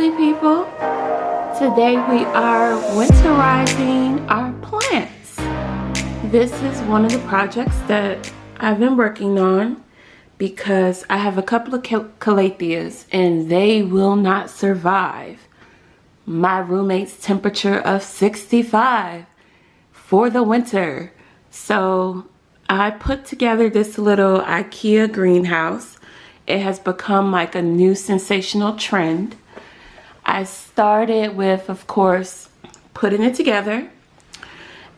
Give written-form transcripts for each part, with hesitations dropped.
lovely people. Today we are winterizing our plants. This is one of the projects that I've been working on because I have a couple of calatheas and they will not survive my roommate's temperature of 65 for the winter. So I put together this little Ikea greenhouse. It has become like a new sensational trend. I started with, of course, putting it together,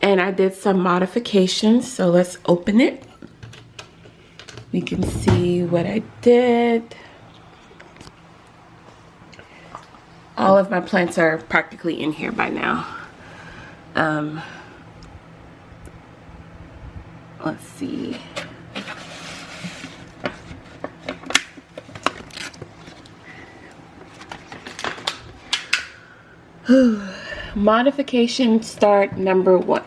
and I did some modifications. So let's open it. We can see what I did. All of my plants are practically in here by now. Let's see. Modification start number 1.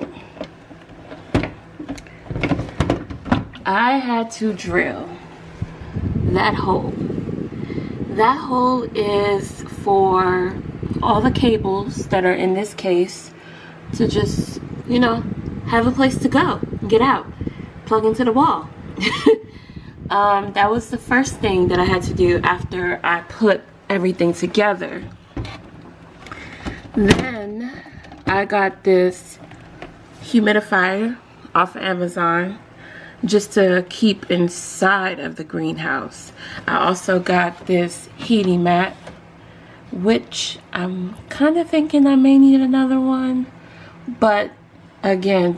I had to drill that hole. That hole is for all the cables that are in this case to just, you know, have a place to go, get out, plug into the wall. That was the first thing that I had to do after I put everything together. Then I got this humidifier off of Amazon just to keep inside of the greenhouse. I also got this heating mat, which I'm kind of thinking I may need another one. But again,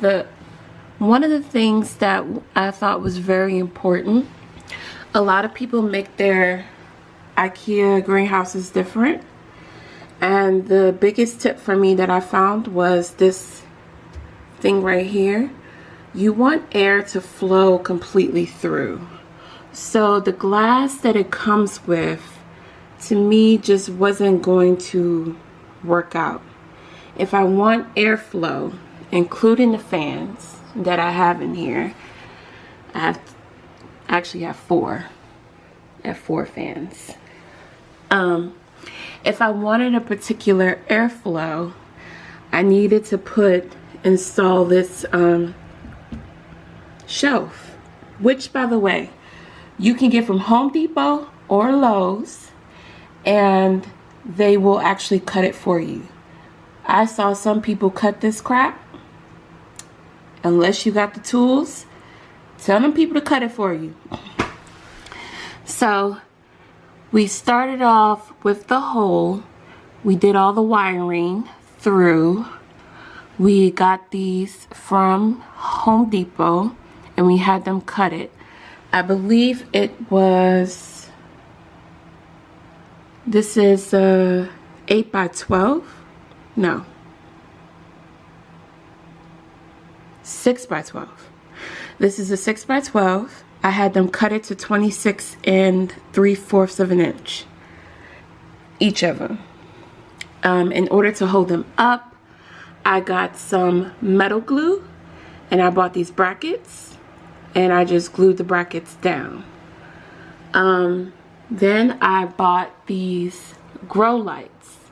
one of the things that I thought was very important, a lot of people make their Ikea greenhouses different. And the biggest tip for me that I found was this thing right here. You want air to flow completely through. So the glass that it comes with, to me, just wasn't going to work out. If I want airflow, including the fans that I have in here, actually have 4. I have 4 fans. If I wanted a particular airflow, I needed to install this shelf, which, by the way, you can get from Home Depot or Lowe's, and they will actually cut it for you. I saw some people cut this crap. Unless you got the tools, tell them people to cut it for you. So we started off with the hole. We did all the wiring through. We got these from Home Depot and we had them cut it. I believe it was, this is 8 by 12. No, 6 by 12. This is a 6 by 12. I had them cut it to 26 3/4 of an inch, each of them. In order to hold them up, I got some metal glue, and I bought these brackets, and I just glued the brackets down. Then I bought these grow lights.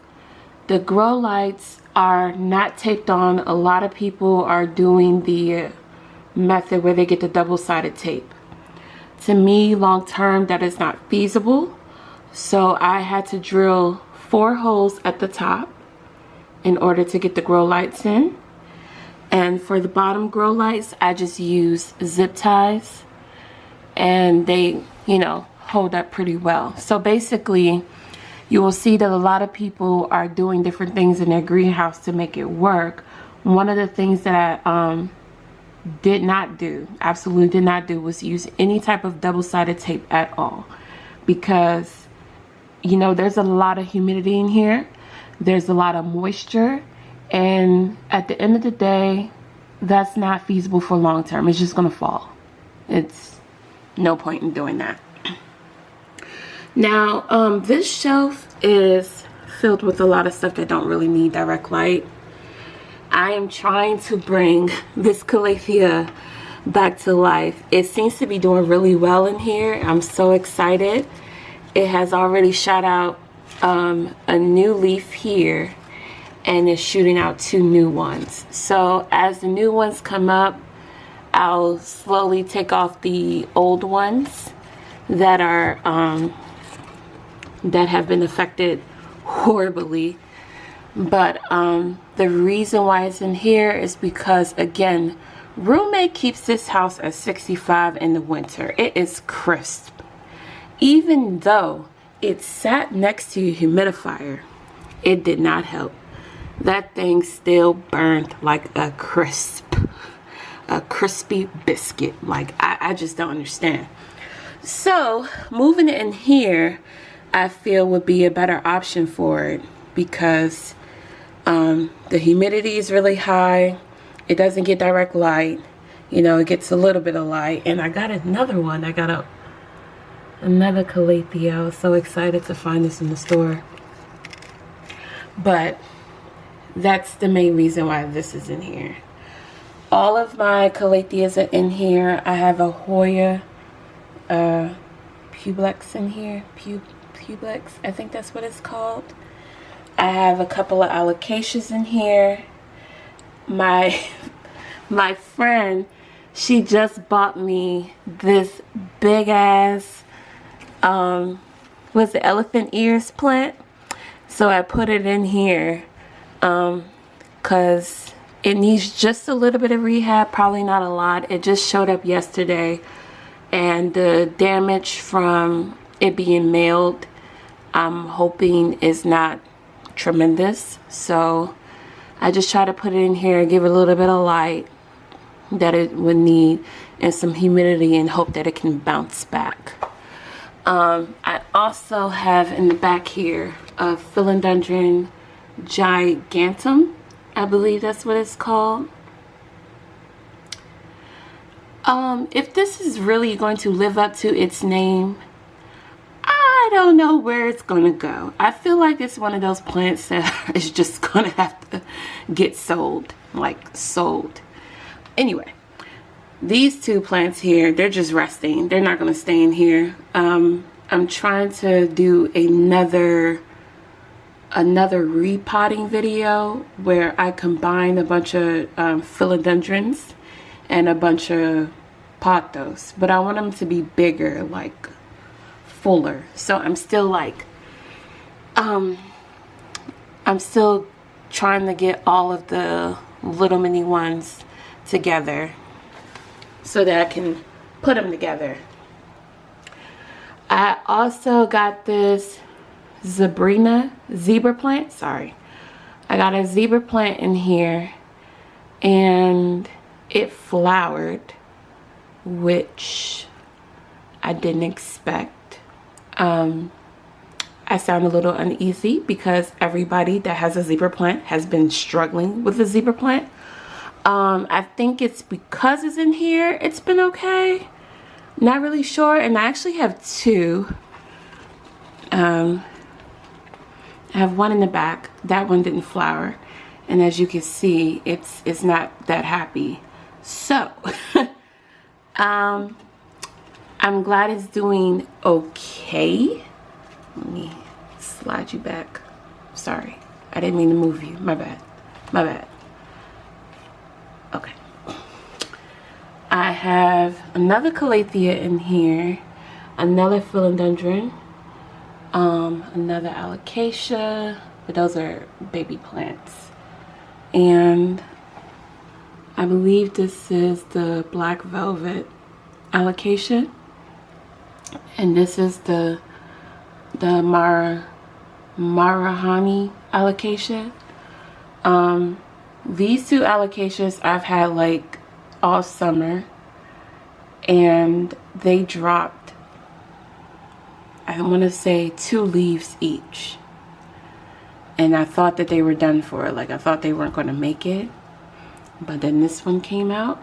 The grow lights are not taped on. A lot of people are doing the method where they get the double-sided tape. To me, long term, that is not feasible. So I had to drill 4 holes at the top in order to get the grow lights in. And for the bottom grow lights, I just use zip ties, and they, you know, hold up pretty well. So basically, you will see that a lot of people are doing different things in their greenhouse to make it work. One of the things that I did not do, absolutely did not do, was use any type of double-sided tape at all, because, you know, there's a lot of humidity in here, there's a lot of moisture, and at the end of the day, that's not feasible for long term. It's just gonna fall. It's no point in doing that. Now, this shelf is filled with a lot of stuff that don't really need direct light. I am trying to bring this calathea back to life. It seems to be doing really well in here. I'm so excited. It has already shot out a new leaf here, and it's shooting out 2 new ones. So as the new ones come up, I'll slowly take off the old ones that are that have been affected horribly. But the reason why it's in here is because, again, roommate keeps this house at 65 in the winter. It is crisp. Even though it sat next to a humidifier, it did not help. That thing still burned like a crispy biscuit. Like, I just don't understand. So moving it in here, I feel would be a better option for it, because the humidity is really high. It doesn't get direct light. You know, it gets a little bit of light. And I got another one. I got another calathea. I was so excited to find this in the store. But that's the main reason why this is in here. All of my calatheas are in here. I have a Hoya Publix in here. Publix, I think that's what it's called. I have a couple of alocasias in here. My friend, she just bought me this big ass was the elephant ears plant. So I put it in here because it needs just a little bit of rehab, probably not a lot. It just showed up yesterday, and the damage from it being mailed, I'm hoping is not tremendous. So I just try to put it in here, give it a little bit of light that it would need, and some humidity, and hope that it can bounce back. I also have in the back here a Philodendron gigantum. I believe that's what it's called. If this is really going to live up to its name, I don't know where it's going to go. I feel like it's one of those plants that is just going to have to get sold. Like, sold. Anyway, these 2 plants here, they're just resting. They're not going to stay in here. I'm trying to do another repotting video where I combine a bunch of philodendrons and a bunch of pothos, but I want them to be bigger, like fuller. So I'm still like I'm still trying to get all of the little mini ones together so that I can put them together. I also got this zebra plant. Sorry, I got a zebra plant in here, and it flowered, which I didn't expect. I sound a little uneasy because everybody that has a zebra plant has been struggling with the zebra plant. I think it's because it's in here, it's been okay. Not really sure. And I actually have 2. I have one in the back. That one didn't flower, and as you can see, it's not that happy. So I'm glad it's doing okay. Let me slide you back. Sorry, I didn't mean to move you. My bad. Okay. I have another calathea in here, another philodendron, another alocasia, but those are baby plants. And I believe this is the black velvet alocasia, and this is the Marahani alocasia. These 2 alocasias I've had like all summer, and they dropped, I want to say 2 leaves each, and I thought that they were done for. Like, I thought they weren't going to make it, but then this one came out.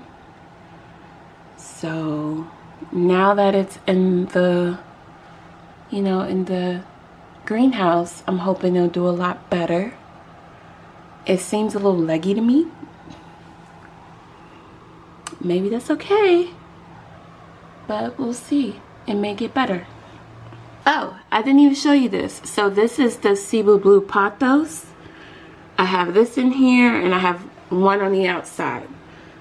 So now that it's in the, you know, in the greenhouse, I'm hoping it'll do a lot better. It seems a little leggy to me. Maybe that's okay, but we'll see. It may get better. Oh, I didn't even show you this. So this is the Cebu Blue Pothos. I have this in here and I have one on the outside.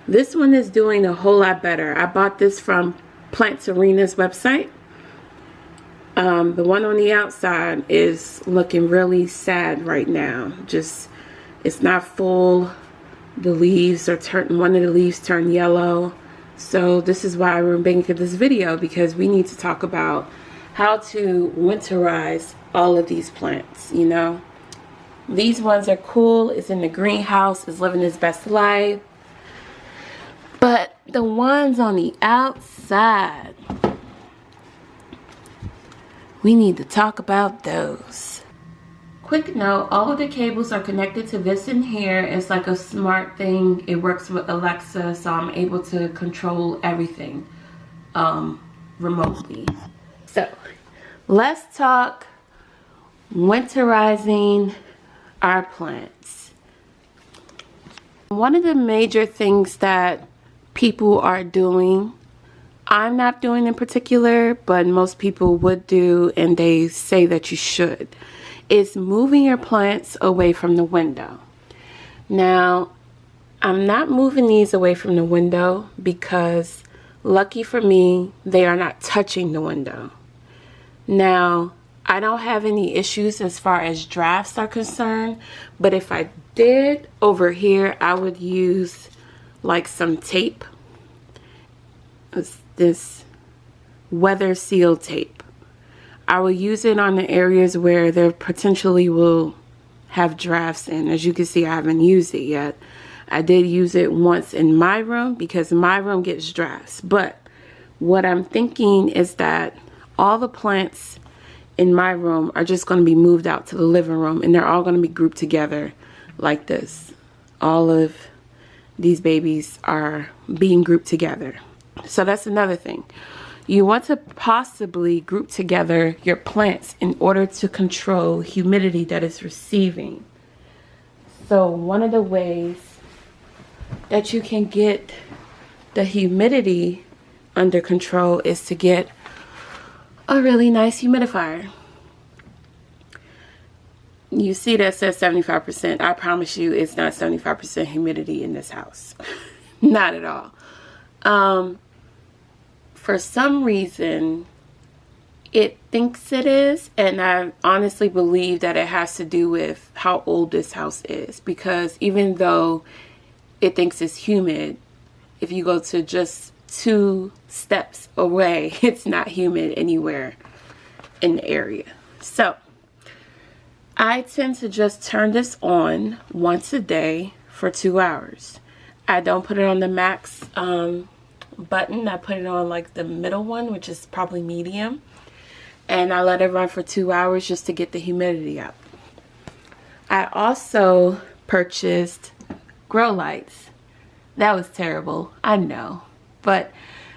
This one is doing a whole lot better. I bought this from Plants Arena's website. The one on the outside is looking really sad right now. Just, it's not full. The leaves are one of the leaves turned yellow. So this is why we're making this video, because we need to talk about how to winterize all of these plants, you know. These ones are cool. It's in the greenhouse. It's living its best life. But the ones on the outside, we need to talk about those. Quick note, all of the cables are connected to this in here. It's like a smart thing. It works with Alexa, so I'm able to control everything remotely. So let's talk winterizing our plants. One of the major things that people are doing, I'm not doing in particular, but most people would do, and they say that you should, is moving your plants away from the window. Now, I'm not moving these away from the window because, lucky for me, they are not touching the window. Now, I don't have any issues as far as drafts are concerned, but if I did over here, I would use like some tape. It's this weather seal tape. I will use it on the areas where there potentially will have drafts in. As you can see, I haven't used it yet. I did use it once in my room because my room gets drafts. But what I'm thinking is that all the plants in my room are just going to be moved out to the living room, and they're all going to be grouped together like this. All of these babies are being grouped together. So that's another thing. You want to possibly group together your plants in order to control humidity that it's receiving. So one of the ways that you can get the humidity under control is to get a really nice humidifier. You see that says 75%. I promise you it's not 75% humidity in this house. Not at all. For some reason, it thinks it is, and I honestly believe that it has to do with how old this house is, because even though it thinks it's humid, if you go to just 2 steps away, it's not humid anywhere in the area. So I tend to just turn this on once a day for 2 hours. I don't put it on the max button. I put it on like the middle one, which is probably medium, and I let it run for 2 hours just to get the humidity up. I also purchased grow lights. That was terrible, I know, but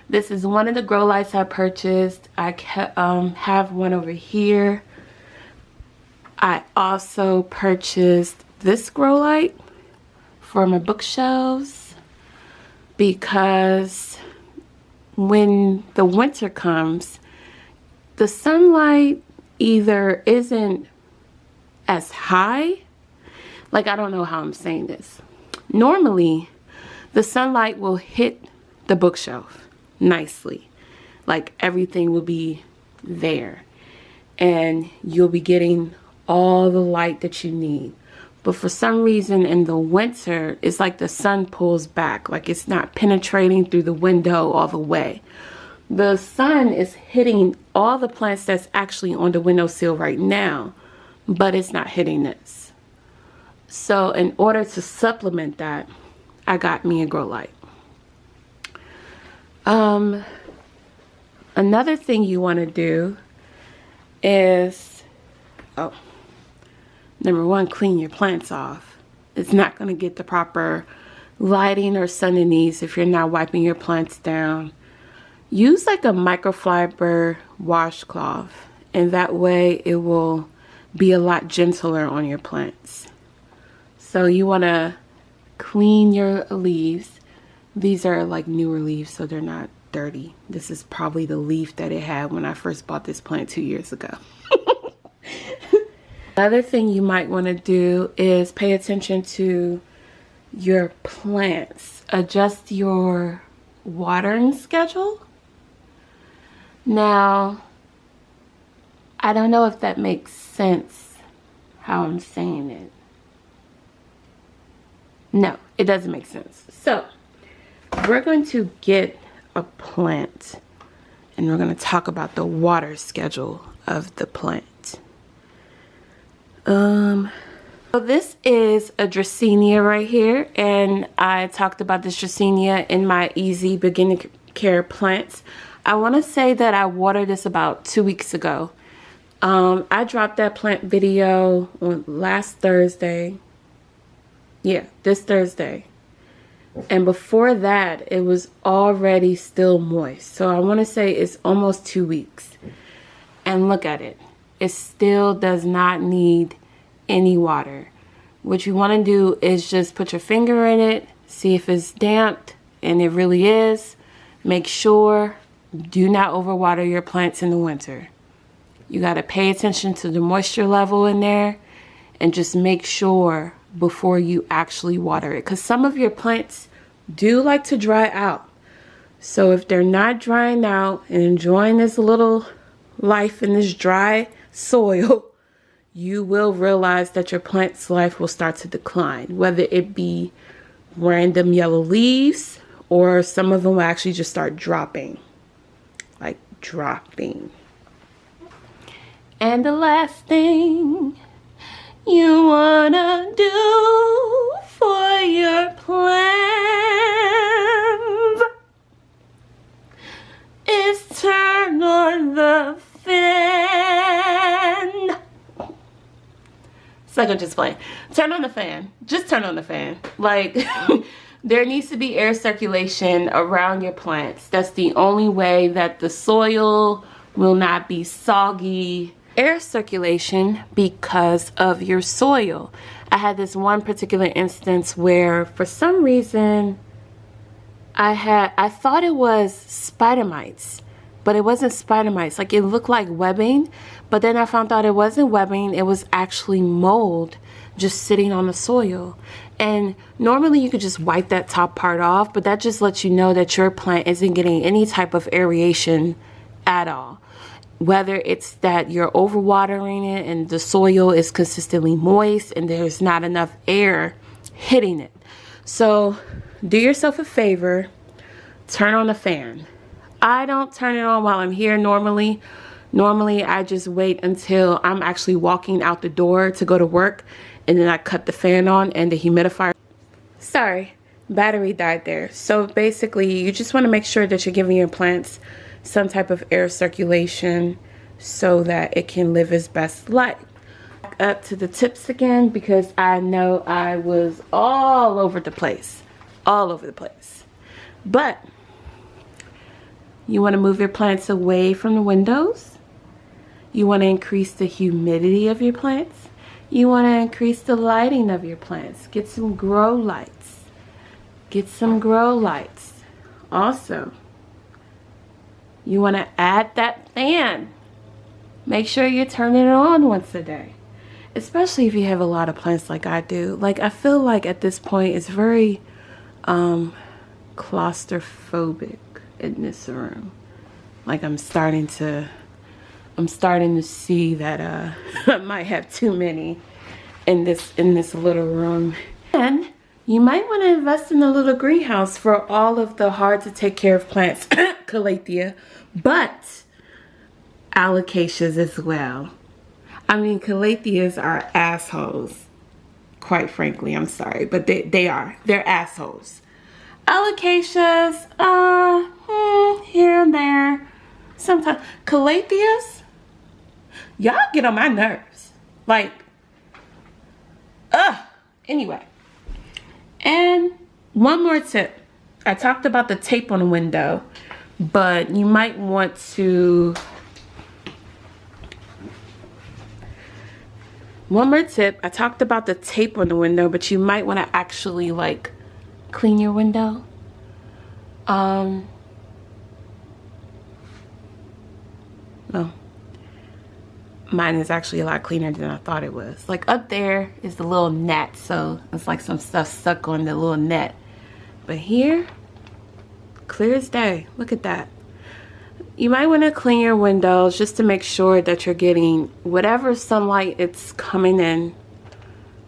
this is one of the grow lights I purchased. I have one over here. I also purchased this grow light for my bookshelves because when the winter comes, the sunlight either isn't as high, like, I don't know how I'm saying this. Normally, the sunlight will hit the bookshelf nicely, like everything will be there, and you'll be getting all the light that you need. But for some reason in the winter, it's like the sun pulls back, like it's not penetrating through the window all the way. The sun is hitting all the plants that's actually on the windowsill right now, but it's not hitting this. So in order to supplement that, I got me a grow light. Another thing you want to do is, number one, clean your plants off. It's not going to get the proper lighting or sun it needs if you're not wiping your plants down. Use like a microfiber washcloth, and that way it will be a lot gentler on your plants. So you want to clean your leaves. These are like newer leaves, so they're not dirty. This is probably the leaf that it had when I first bought this plant 2 years ago. Another thing you might want to do is pay attention to your plants. Adjust your watering schedule. Now, I don't know if that makes sense how I'm saying it. No, it doesn't make sense. So, we're going to get a plant and we're going to talk about the water schedule of the plant. So this is a Dracaena right here, and I talked about this Dracaena in my easy beginner care plants. I want to say that I watered this about 2 weeks ago. I dropped that plant video on last Thursday. Yeah, this Thursday. And before that, it was already still moist. So I want to say it's almost 2 weeks. And look at it. It still does not need any water. What you want to do is just put your finger in it, see if it's damp, and it really is. Make sure, do not overwater your plants in the winter. You got to pay attention to the moisture level in there and just make sure before you actually water it, because some of your plants do like to dry out. So if they're not drying out and enjoying this little life in this dry soil, you will realize that your plant's life will start to decline, whether it be random yellow leaves or some of them will actually just start dropping, like dropping. And the last thing you wanna do for your plants is turn on the fan. It's like I'm just playing. Turn on the fan. Just turn on the fan. Like, there needs to be air circulation around your plants. That's the only way that the soil will not be soggy. Air circulation because of your soil. I had this one particular instance where for some reason I thought it was spider mites, but it wasn't spider mites. Like, it looked like webbing, but then I found out it wasn't webbing. It was actually mold just sitting on the soil. And normally you could just wipe that top part off, but that just lets you know that your plant isn't getting any type of aeration at all. Whether it's that you're overwatering it and the soil is consistently moist and there's not enough air hitting it. So do yourself a favor, turn on the fan. I don't turn it on while I'm here normally. Normally I just wait until I'm actually walking out the door to go to work, and then I cut the fan on and the humidifier. Sorry, battery died there. So basically you just want to make sure that you're giving your plants some type of air circulation so that it can live its best life. Up to the tips again, because I know I was all over the place. But you want to move your plants away from the windows. You want to increase the humidity of your plants. You want to increase the lighting of your plants. Get some grow lights. Also, you want to add that fan. Make sure you're turning it on once a day. Especially if you have a lot of plants like I do. Like, I feel like at this point it's very claustrophobic in this room. Like, I'm starting to see that I might have too many in this little room. And you might want to invest in a little greenhouse for all of the hard to take care of plants, Calathea, but alocasias as well. I mean, Calatheas are assholes. Quite frankly, I'm sorry, but they're assholes. Alocasias, here and there. Sometimes Calatheas, y'all get on my nerves. Like, anyway. And one more tip. I talked about the tape on the window, but you might want to... One more tip. I talked about the tape on the window, but you might want to actually, like, clean your window. Well, mine is actually a lot cleaner than I thought it was. Like up there is the little net, so it's like some stuff stuck on the little net. But here, clear as day. Look at that. You might want to clean your windows just to make sure that you're getting whatever sunlight it's coming in,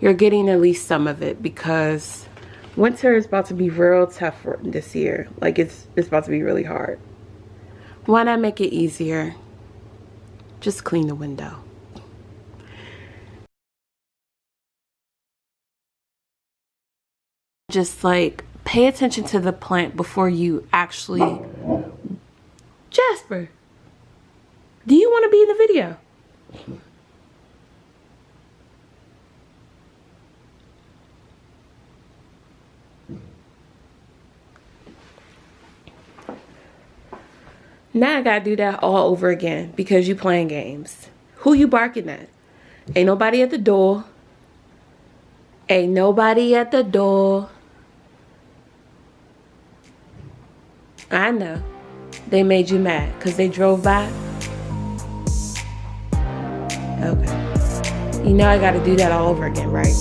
you're getting at least some of it, because winter is about to be real tough this year. Like it's about to be really hard. Why not make it easier? Just clean the window. Just like pay attention to the plant before you actually... Jasper, do you want to be in the video? Now I gotta do that all over again because you playing games. Who you barking at? Ain't nobody at the door. Ain't nobody at the door. I know. They made you mad because they drove by? Okay. You know I gotta do that all over again, right?